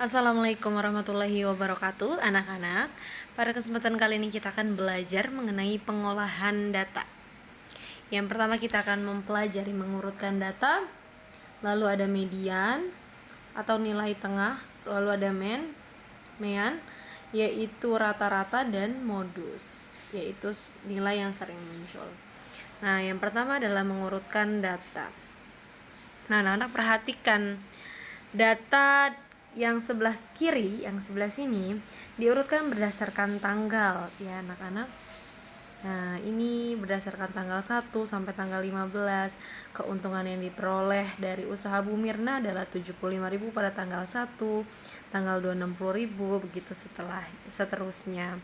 Assalamualaikum warahmatullahi wabarakatuh, anak-anak. Pada kesempatan kali ini kita akan belajar mengenai pengolahan data. Yang pertama kita akan mempelajari mengurutkan data, lalu ada median atau nilai tengah, lalu ada mean, yaitu rata-rata, dan modus, yaitu nilai yang sering muncul. Nah, yang pertama adalah mengurutkan data. Nah, anak-anak perhatikan data yang sebelah kiri, yang sebelah sini diurutkan berdasarkan tanggal ya anak-anak. Nah, ini berdasarkan tanggal 1 sampai tanggal 15. Keuntungan yang diperoleh dari usaha Bu Mirna adalah 75.000 pada tanggal 1, tanggal 2 60.000, begitu seterusnya.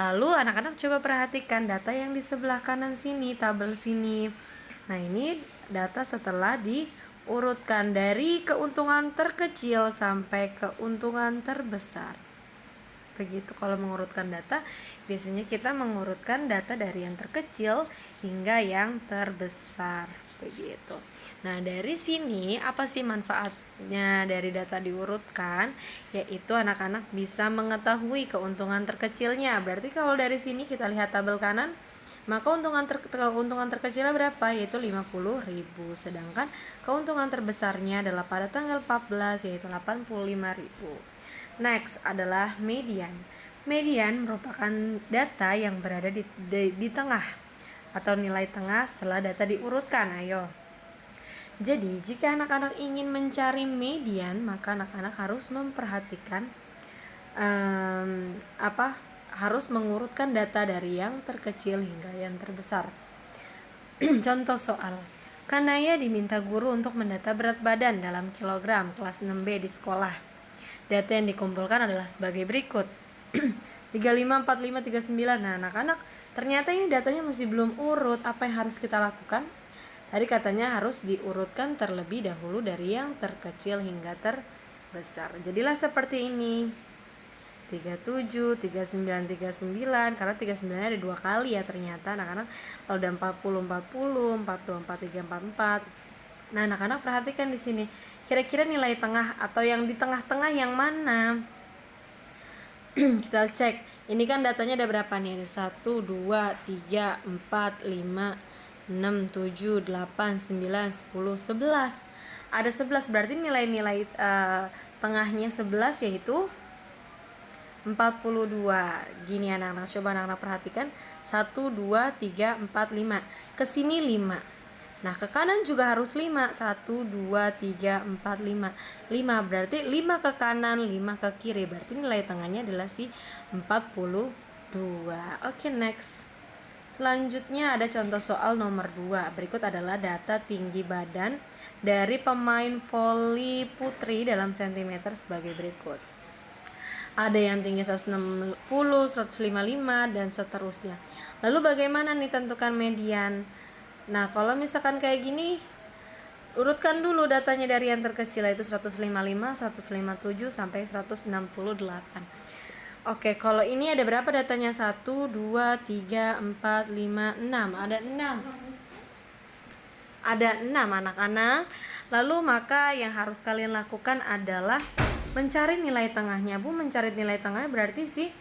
Lalu anak-anak coba perhatikan data yang di sebelah kanan sini, tabel sini. Nah, ini data setelah diurutkan dari keuntungan terkecil sampai keuntungan terbesar. Begitu kalau mengurutkan data, biasanya kita mengurutkan data dari yang terkecil hingga yang terbesar. Begitu. Nah, dari sini apa sih manfaatnya dari data diurutkan? Yaitu anak-anak bisa mengetahui keuntungan terkecilnya. Berarti kalau dari sini kita lihat tabel kanan, maka keuntungan terkecilnya berapa? Yaitu 50.000. Sedangkan keuntungan terbesarnya adalah pada tanggal 14, yaitu 85.000. Next adalah median. Median merupakan data yang berada di tengah atau nilai tengah setelah data diurutkan. Ayo. Jadi, jika anak-anak ingin mencari median, maka anak-anak harus memperhatikan harus mengurutkan data dari yang terkecil hingga yang terbesar. Contoh soal. Kanaya diminta guru untuk mendata berat badan dalam kilogram kelas 6B di sekolah. Data yang dikumpulkan adalah sebagai berikut. 35, 45, 39. Nah, anak-anak, ternyata ini datanya masih belum urut. Apa yang harus kita lakukan? Tadi katanya harus diurutkan terlebih dahulu dari yang terkecil hingga terbesar. Jadilah seperti ini. 37, 39, 39. Karena 39 ada 2 kali ya ternyata anak-anak. Kalau ada 40, 40, 42, 43, 44. Nah, anak-anak perhatikan di sini. Kira-kira nilai tengah atau yang di tengah-tengah yang mana? Kita cek. Ini kan datanya ada berapa nih? Ada 1, 2, 3, 4, 5, 6, 7, 8, 9, 10, 11. Ada 11, berarti nilai-nilai tengahnya 11 yaitu 42. Gini anak-anak, coba anak-anak perhatikan. 1, 2, 3, 4, 5. Kesini 5. Nah, ke kanan juga harus 5. 1, 2, 3, 4, 5. 5 berarti 5 ke kanan, 5 ke kiri. Berarti nilai tengahnya adalah si 42. Oke, next. Selanjutnya ada contoh soal nomor 2. Berikut adalah data tinggi badan dari pemain voli putri dalam sentimeter sebagai berikut. Ada yang tinggi 160, 155, dan seterusnya. Lalu bagaimana nih tentukan median? Nah, kalau misalkan kayak gini, urutkan dulu datanya dari yang terkecil, yaitu 155, 157, sampai 168. Oke, kalau ini ada berapa datanya? 1, 2, 3, 4, 5, 6. Ada 6. Ada 6 anak-anak. Lalu maka yang harus kalian lakukan adalah mencari nilai tengahnya. Bu, mencari nilai tengahnya berarti sih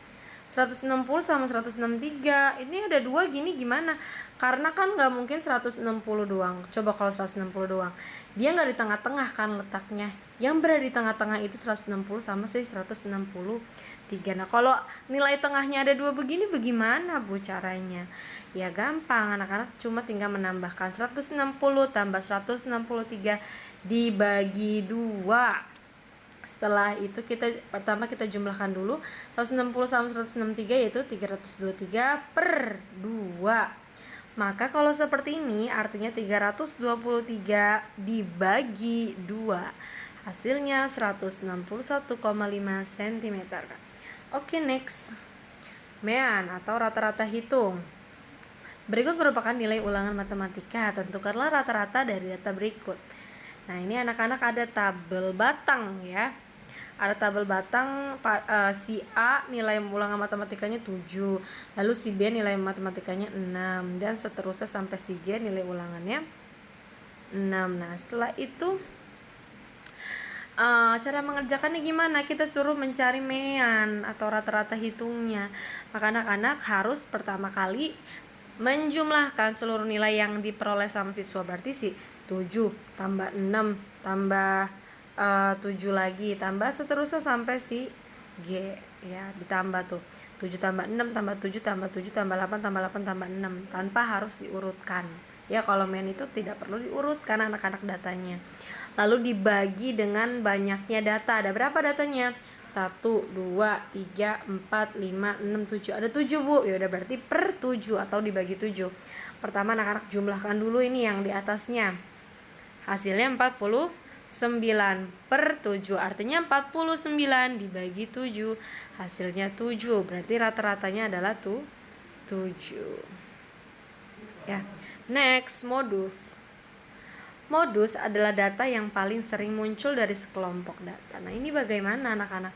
160 sama 163. Ini ada 2 gini gimana? Karena kan gak mungkin 160 doang. Coba kalau 160 doang, dia gak di tengah-tengah kan letaknya. Yang berada di tengah-tengah itu 160 sama sih 163. Nah, kalau nilai tengahnya ada 2 begini, bagaimana Bu caranya? Ya gampang, anak-anak cuma tinggal menambahkan 160 tambah 163 dibagi 2. Setelah itu pertama kita jumlahkan dulu 160 sama 163, yaitu 323 per 2. Maka kalau seperti ini artinya 323 dibagi 2. Hasilnya 161,5 cm. Oke, next. Mean atau rata-rata hitung. Berikut merupakan nilai ulangan matematika. Tentukanlah rata-rata dari data berikut. Nah, ini anak-anak ada tabel batang ya. Ada tabel batang, si A nilai ulangan matematikanya 7, lalu si B nilai matematikanya 6, dan seterusnya sampai si G nilai ulangannya 6. Nah, setelah itu Cara mengerjakannya gimana? Kita suruh mencari mean atau rata-rata hitungnya. Maka anak-anak harus pertama kali menjumlahkan seluruh nilai yang diperoleh sama siswa. Berarti 7 tambah 6 tambah 7 lagi tambah seterusnya sampai G, ya, ditambah tuh 7 tambah 6 tambah 7 tambah 7 tambah 8 tambah 8 tambah 6 tanpa harus diurutkan. Ya, kalau main itu tidak perlu diurutkan anak-anak datanya. Lalu dibagi dengan banyaknya data. Ada berapa datanya? 1, 2, 3, 4, 5, 6, 7. Ada 7, Bu. Ya udah, berarti per 7 atau dibagi 7. Pertama anak-anak jumlahkan dulu ini yang di atasnya. Hasilnya 49 per 7. Artinya 49 dibagi 7. Hasilnya 7. Berarti rata-ratanya adalah 7. Ya. Next, modus. Modus adalah data yang paling sering muncul dari sekelompok data. Nah, ini bagaimana anak-anak?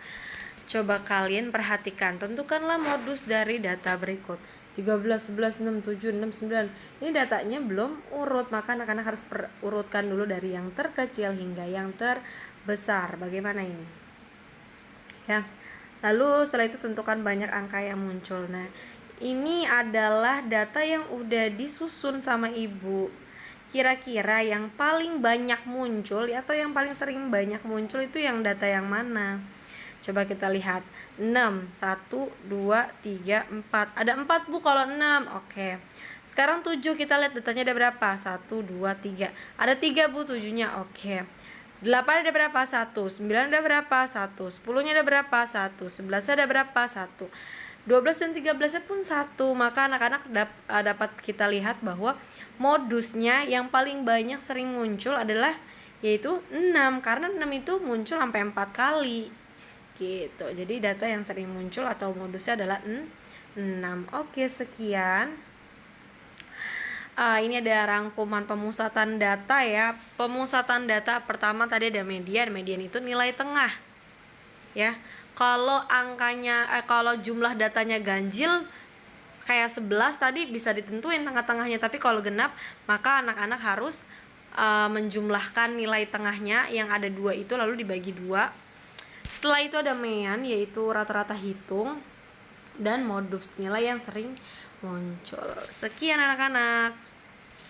Coba kalian perhatikan, tentukanlah modus dari data berikut. 13, 11, 6, 7, 6, 9. Ini datanya belum urut, maka anak-anak harus urutkan dulu dari yang terkecil hingga yang terbesar. Bagaimana ini? Ya. Lalu setelah itu tentukan banyak angka yang muncul. Nah, ini adalah data yang udah disusun sama Ibu. Kira-kira yang paling banyak muncul atau yang paling sering banyak muncul itu yang data yang mana? Coba kita lihat. 6, 1, 2, 3, 4. Ada 4, Bu, kalau 6. Oke. Sekarang 7, kita lihat datanya ada berapa? 1, 2, 3. Ada 3, Bu, 7-nya. Oke. 8 ada berapa? 1. 9 ada berapa? 1. 10-nya ada berapa? 1. 11 ada berapa? 1. 12 dan 13-nya pun 1. Maka anak-anak dapat kita lihat bahwa modusnya yang paling banyak sering muncul adalah yaitu 6, karena 6 itu muncul sampai 4 kali gitu. Jadi data yang sering muncul atau modusnya adalah 6. Oke, sekian. Ini ada rangkuman pemusatan data ya. Pemusatan data pertama tadi ada median. Median itu nilai tengah. Ya. Kalau kalau jumlah datanya ganjil kayak 11 tadi bisa ditentuin tengah-tengahnya, tapi kalau genap maka anak-anak harus menjumlahkan nilai tengahnya yang ada 2 itu lalu dibagi 2. Setelah itu ada mean, yaitu rata-rata hitung, dan modus, nilai yang sering muncul. Sekian anak-anak.